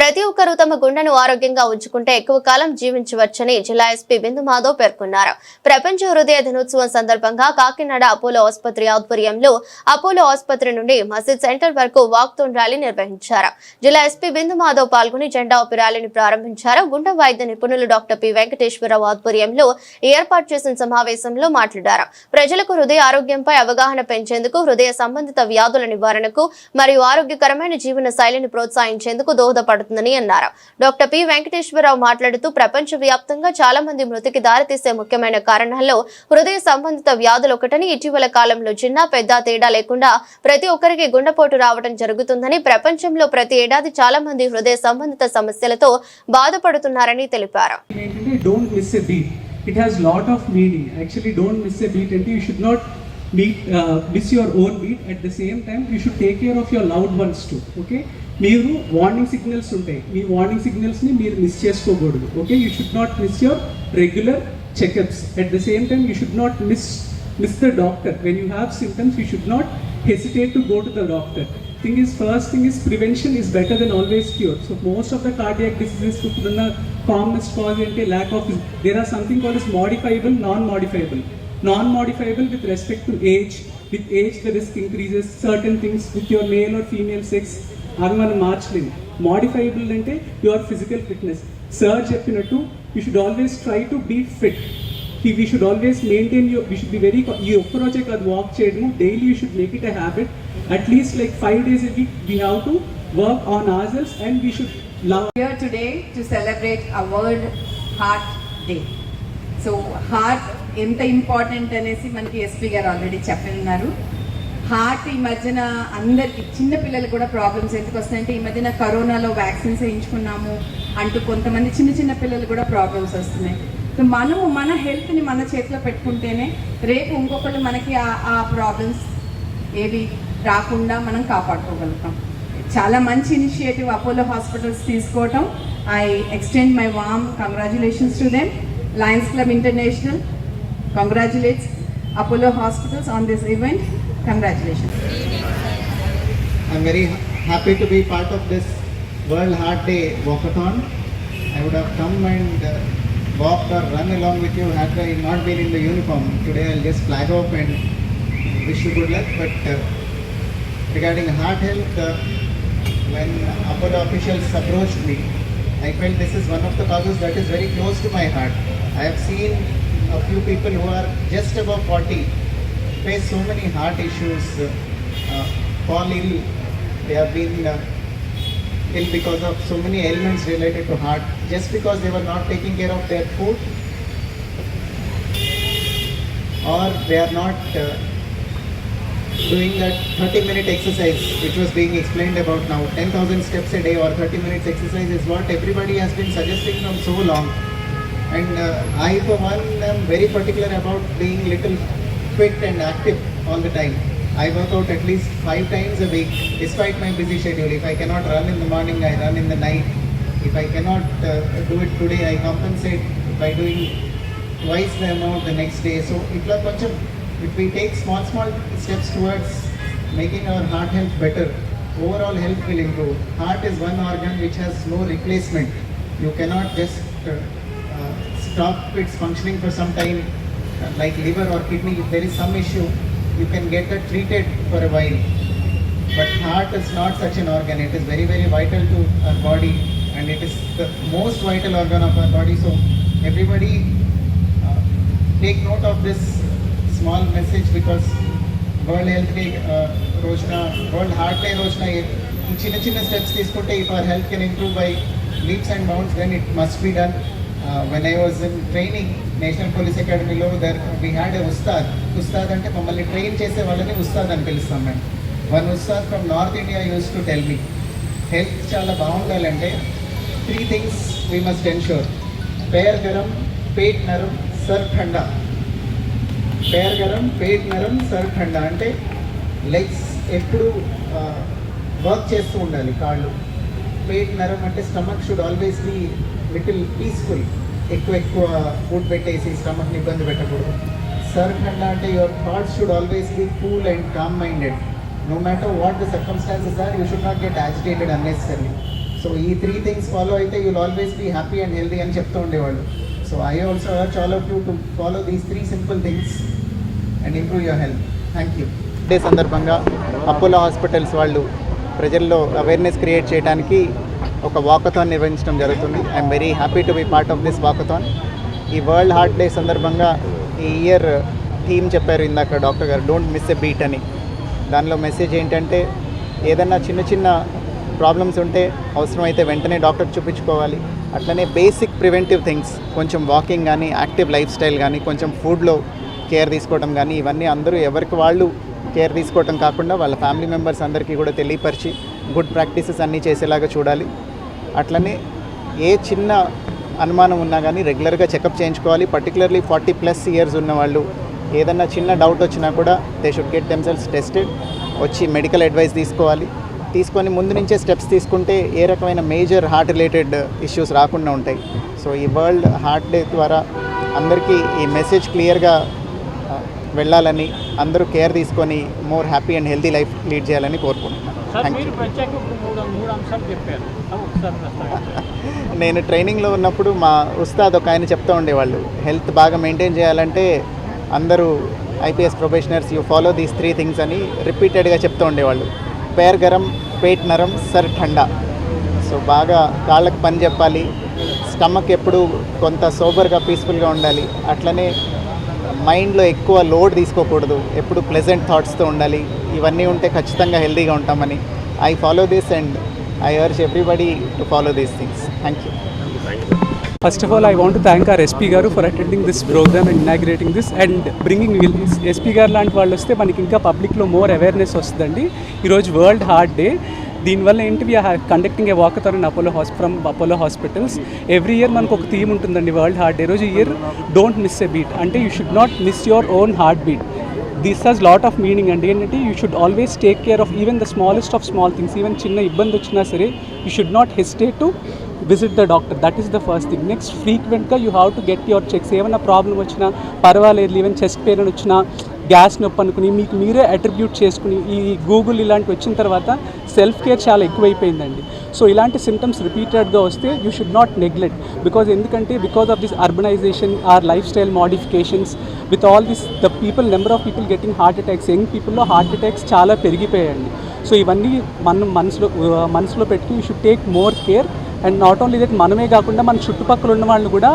ప్రతి ఒక్కరూ తమ గుండెను ఆరోగ్యంగా ఉంచుకుంటే ఎక్కువ కాలం జీవించవచ్చని జిల్లా ఎస్పీ బిందు మాధవ్ పేర్కొన్నారు. ప్రపంచ హృదయ దినోత్సవం సందర్భంగా కాకినాడ అపోలో ఆసుపత్రి ఆధ్వర్యంలో అపోలో ఆసుపత్రి నుండి మసీద్ సెంటర్ వరకు వాక్థాన్ ర్యాలీ నిర్వహించారు. జిల్లా ఎస్పీ బిందు మాధవ్ పాల్గొని జెండా ఊపి ర్యాలీని ప్రారంభించారు. గుండె వైద్య నిపుణులు డాక్టర్ పి వెంకటేశ్వరరావు ఆధ్వర్యంలో ఏర్పాటు చేసిన సమావేశంలో మాట్లాడారు. ప్రజలకు హృదయ ఆరోగ్యంపై అవగాహన పెంచేందుకు, హృదయ సంబంధిత వ్యాధుల నివారణకు మరియు ఆరోగ్యకరమైన జీవన శైలిని ప్రోత్సహించేందుకు దోహదపడుతుందని అన్నారు. డాక్టర్ పి వెంకటేశ్వరరావు మాట్లాడుతూ ప్రపంచ వ్యాప్తంగా చాలా మంది మృతికి దారితీసే ముఖ్యమైన కారణాల్లో హృదయ సంబంధిత వ్యాధులు ఒకటని, ఇటీవల కాలంలో చిన్న పెద్ద తేడా లేకుండా ప్రతి ఒక్కరికి గుండెపోటు రావడం జరుగుతుందని, ప్రపంచంలో ప్రతి ఏడాది చాలా మంది హృదయ సంబంధిత సమస్యలతో బాధపడుతున్నారని తెలిపారు. It has lot of meaning. Actually, don't miss a beat, and you should not miss your own beat. At the same time, you should take care of your loved ones too. Okay? మీరు warning signals ఉంటాయి, మీ warning సిగ్నల్స్ని మీరు miss చేసుకోకూడదు. Okay, you should not miss your regular checkups. At the same time you should not miss the doctor. When you have symptoms you should not hesitate to go to the doctor. First thing is prevention is better than always cure. So most of the cardiac diseases the commonest cause is lack of, there are something called as modifiable, non-modifiable. Non-modifiable with respect to age. With age the risk increases. Certain things with your male or female sex are marching. Modifiable ante your physical fitness. Surge cheppinattu you should always try to be fit. We should always maintain your, we should be very, you approach a walk cheyadam daily, you should make it a habit. At least like 5 days a week we have to work on ourselves, and we should love. Here today to celebrate our World Heart Day. So heart ఎంత important అనేసి మనకి SP గారు already చెప్పినారు. Heart ఈ మధ్యన అందరికి చిన్న పిల్లలు కూడా ప్రాబ్లమ్స్ ఎందుకు వస్తాయంటే, ఈ మధ్యన కరోనాలో వ్యాక్సిన్స్ వేయించుకున్నాము అంటూ కొంతమంది చిన్న పిల్లలు కూడా ప్రాబ్లమ్స్ వస్తున్నాయి. సో మనము మన హెల్త్ని మన చేతిలో పెట్టుకుంటేనే రేపు ఇంకొకళ్ళు మనకి ఆ ప్రాబ్లమ్స్ ఏవి రాకుండా మనం కాపాడుకోగలుగుతాం. చాలా మంచి ఇనిషియేటివ్ అపోలో హాస్పిటల్స్ తీసుకోవటం. I extend my warm congratulations to them. Lions Club International congratulates Apollo hospitals on this event. Congratulations. I'm very happy to be part of this World Heart Day walkathon. I would have come and walked or run along with you had I not been in the uniform. Today I'll just flag off and wish you good luck. But regarding heart health, when Apollo officials approached me, I felt this is one of the causes that is very close to my heart. I have seen a few people who are just above 40 face so many heart issues, fall ill. They have been ill because of so many ailments related to heart, just because they were not taking care of their food, or they are not doing that 30-minute exercise which was being explained about now. 10,000 steps a day or 30 minutes exercise is what everybody has been suggesting from so long. And I for one am very particular about being little fit and active all the time. I work out at least 5 times a week despite my busy schedule. If I cannot run in the morning, I run in the night. If I cannot do it today, I compensate by doing twice the amount the next day. So if we take small steps towards making our heart health better, overall health will improve. Heart is one organ which has no replacement. You cannot just stop its functioning for some time. Like liver or kidney, if there is some issue, you can get that treated for a while. But heart is not such an organ. It is very, very vital to our body, and it is the most vital organ of our body. So everybody take note of this small message, because World Health Day Rojna, World Heart Day Rojna, chinna steps తీసుకుంటే if our health can improve by leaps and bounds, then it must be done. When I was in training, National Police Academy lo, there we had a ustad ante mammalni train chese vallani ustad ani pilustam మేము. One ustad from North India used to tell me, health chala baagundalante 3 things we must ensure: पैर गरम, पेट नरम, sir ठंडा. पैर गरम, पेट नरम, sir ठंडा అంటే లెగ్స్ ఎప్పుడు వర్క్ చేస్తూ ఉండాలి, కాళ్ళు. పేట్ నరం అంటే stomach should always be little peaceful. ఎక్కువ ఫుడ్ పెట్టేసి స్టమక్ని ఇబ్బంది పెట్టకూడదు. సర్ ఠండా అంటే your thoughts should always be cool and calm minded. No matter what the circumstances are, you should not get agitated unnecessarily. So ఈ 3 things ఫాలో అయితే you'll always be happy and healthy అని చెప్తూ ఉండేవాళ్ళు. So I also urge all of you to follow these 3 simple things and improve your health. Thank you. Day సందర్భంగా Apollo hospitals వాళ్ళు ప్రజల్లో awareness create చేయడానికి ఒక వాకథాన్ నిర్వహించడం జరుగుతుంది. I'm very happy to be part of this walkathon. ఈ world heart day సందర్భంగా ఈ ఇయర్ థీమ్ చెప్పారు ఇందాక డాక్టర్ గారు, డోంట్ మిస్ ఎ బీట్ అని. దానిలో మెసేజ్ ఏంటంటే ఏదన్నా చిన్న చిన్న ప్రాబ్లమ్స్ ఉంటే అవసరమైతే వెంటనే డాక్టర్ చూపించుకోవాలి. అట్లనే బేసిక్ ప్రివెంటివ్ థింగ్స్, కొంచెం వాకింగ్ కానీ, యాక్టివ్ లైఫ్ స్టైల్ కానీ, కొంచెం ఫుడ్లో కేర్ తీసుకోవడం కానీ, ఇవన్నీ అందరూ ఎవరికి వాళ్ళు కేర్ తీసుకోవడం కాకుండా వాళ్ళ ఫ్యామిలీ మెంబర్స్ అందరికీ కూడా తెలియపరిచి గుడ్ ప్రాక్టీసెస్ అన్నీ చేసేలాగా చూడాలి. అట్లనే ఏ చిన్న అనుమానం ఉన్నా కానీ రెగ్యులర్గా చెకప్ చేయించుకోవాలి. పర్టికులర్లీ 40+ ఇయర్స్ ఉన్న వాళ్ళు ఏదన్నా చిన్న డౌట్ వచ్చినా కూడా they should get themselves tested, వచ్చి మెడికల్ అడ్వైస్ తీసుకోవాలి. తీసుకొని ముందు నుంచే స్టెప్స్ తీసుకుంటే ఏ రకమైన మేజర్ హార్ట్ రిలేటెడ్ ఇష్యూస్ రాకుండా ఉంటాయి. సో ఈ వరల్డ్ హార్ట్ డే ద్వారా అందరికీ ఈ మెసేజ్ క్లియర్గా వెళ్ళాలని, అందరూ కేర్ తీసుకొని more happy and healthy life lead చేయాలని కోరుకుంటున్నాను. Thank you. నేను ట్రైనింగ్లో ఉన్నప్పుడు మా ఉస్తాద్ ఒక ఆయన చెప్తూ ఉండేవాళ్ళు, హెల్త్ బాగా మెయింటైన్ చేయాలంటే అందరూ IPS professionals you follow these 3 things అని రిపీటెడ్గా చెప్తూ ఉండేవాళ్ళు. పేర్ గరం, పేట్ నరం, సర్ ఠండా. సో బాగా కాళ్ళకి పని చెప్పాలి, స్టమక్ ఎప్పుడు కొంత సోబర్గా పీస్ఫుల్గా ఉండాలి. అట్లనే మైండ్లో ఎక్కువ లోడ్ తీసుకోకూడదు, ఎప్పుడు ప్లెజెంట్ థాట్స్తో ఉండాలి. ఇవన్నీ ఉంటే ఖచ్చితంగా హెల్తీగా ఉంటామని I follow this and I urge everybody to follow these things. Thank you. First of all, I want to thank our SP గారు for attending this program and inaugurating this and bringing SP గారు లాంటి వాళ్ళు వస్తే మనకి ఇంకా పబ్లిక్లో more awareness వస్తుందండి. ఈరోజు వరల్డ్ హార్ట్ డే. దీనివల్ల ఏంటి, we are conducting a walkathon in Apollo hospitals. Every year మనకు ఒక థీమ్ ఉంటుందండి వరల్డ్ హార్ట్ డే రోజు. Year don't miss a beat, అంటే you should not miss your own heart beat. This has lot of meaning అండి. ఏంటంటే you should always take care of even the smallest of small things. Even చిన్న ఇబ్బంది వచ్చినా సరే you should not hesitate to visit the doctor. That is the first thing. Next, ఫ్రీక్వెంట్గా you have to get your checks. ఏమైనా problem వచ్చినా పర్వాలేదు, even chest pain వచ్చినా, gas నొప్పి అనుకుని మీకు మీరే అట్రిబ్యూట్ చేసుకుని, ఈ గూగుల్ ఇలాంటివి వచ్చిన తర్వాత సెల్ఫ్ కేర్ చాలా ఎక్కువైపోయిందండి. సో ఇలాంటి సిమ్టమ్స్ రిపీటెడ్గా వస్తే you should not neglect. Because of this urbanisation, or lifestyle modifications, with all this the number of people getting heart attacks, young పీపుల్లో హార్ట్ అటాక్స్ చాలా పెరిగిపోయాయండి. సో ఇవన్నీ మనం మనసులో పెట్టుకుని you should take more care. And not only that, మనమే కాకుండా మన చుట్టుపక్కల ఉన్న వాళ్ళు కూడా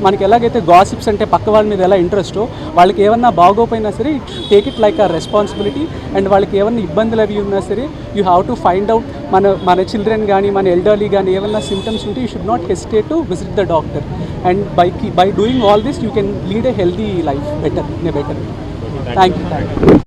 మనకి ఎలాగైతే గాసిప్స్ అంటే పక్క వాళ్ళ మీద ఎలా ఇంట్రెస్టో, వాళ్ళకి ఏమన్నా బాగోపోయినా సరే టేక్ ఇట్ లైక్ ఆ రెస్పాన్సిబిలిటీ. అండ్ వాళ్ళకి ఏమన్నా ఇబ్బందులు అవి ఉన్నా సరే you have to find out. మన చిల్డ్రన్ కానీ, మన ఎల్డర్లీ కానీ ఏమన్నా సిమ్టమ్స్ ఉంటే you should not hesitate to visit the doctor. And by doing all this you can lead a healthy life better. Thank you.